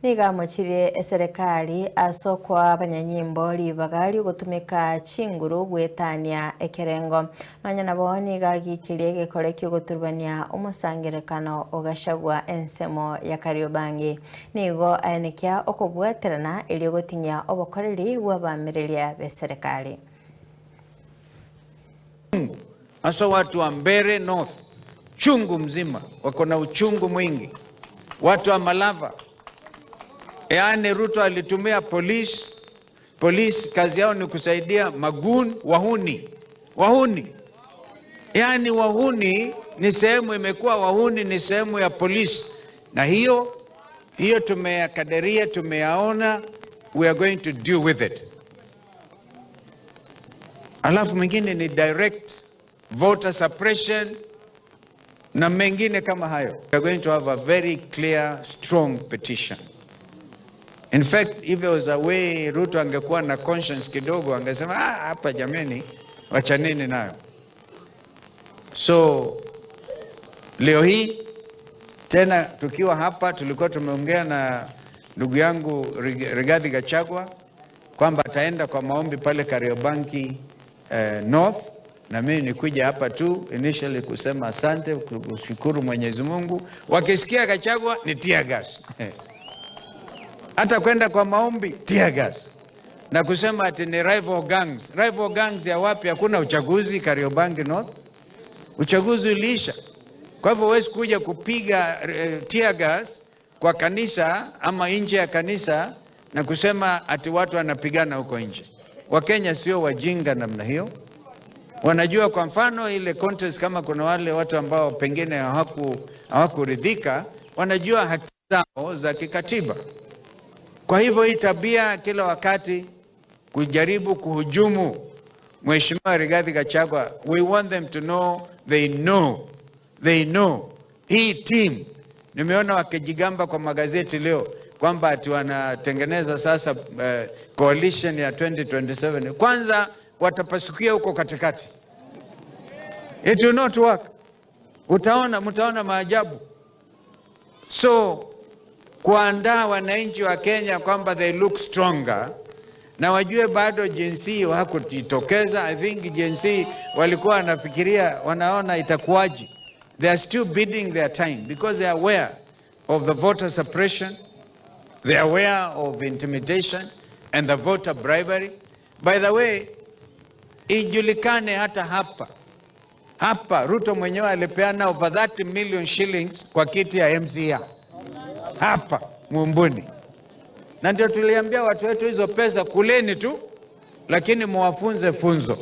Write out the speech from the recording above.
nigamuchirie serikali asokwa abanyanyimbo ribagali gutumika chinguru gwetania ekerengo nanya nabo nigagikirie gekore kyo guturbania umusangerekano ogashagwa ensemo ya Kariobangi nigo aenekia okobweterana eri gotinya obokoreri bw'abamireria be serikali. Hasa watu wa Mbeere North chungu mzima wako na uchungu mwingi, watu wa Malava. Yaani Ruto alitumia polisi kazi yao ni kusaidia magun wahuni. Yaani wahuni ni sehemu, imekuwa wahuni ni sehemu ya polisi, na hiyo tumeyakadiria, tumeyaona, we are going to deal with it. Alafu mengine ni direct voter suppression na mengine kama hayo. We are going to have a very clear, strong petition. In fact, if there was a way Ruto angekuwa na conscience kidogo, angesema hapa jameni, wachaneni nayo. So leo hii tena tukiwa hapa, tulikuwa tumeongea na ndugu yangu Rigathi Gachagua kwamba ataenda kwa maombi pale Kariobangi North, na mimi nikuja hapa tu initially kusema asante, kushukuru Mwenyezi Mungu. Wakisikia Gachagua ni tear gas. Hata kwenda kwa maombi tear gas. Na kusema ati ni rival gangs. Rival gangs ya wapi? Hakuna uchaguzi Kariobangi North. Uchaguzi uliisha. Kwa hivyo huwezi kuja kupiga tear gas kwa kanisa ama nje ya kanisa na kusema ati watu wanapigana huko nje. Wakenya sio wajinga namna hiyo. Wanajua kwa mfano ile contest, kama kuna wale watu ambao pengine hawakuridhika, wanajua haki zao za kikatiba. Kwa hivyo hii tabia kila wakati kujaribu kuhujumu Mheshimiwa Rigathi Gachagua, we want them to know they know. Hii team nimeona wakijigamba kwa magazeti leo kwamba ati wanatengeneza sasa coalition ya 2027. Kwanza watapasukia huko katikati. It will not work. Mtaona maajabu. So kuandaa wananchi wa Kenya kwamba they look stronger, na wajue bado jinsi hawakujitokeza. I think jinsi walikuwa wanafikiria, wanaona itakuwaje. They are still biding their time because they are aware of the voter suppression, they are aware of intimidation and the voter bribery. By the way, ijulikane hata hapa Ruto mwenyewe alipeana over 30 million shillings kwa kiti ya MCA hapa Mumbuni, na ndio tuliambia watu wetu hizo pesa kuleni tu, lakini muwafunze funzo.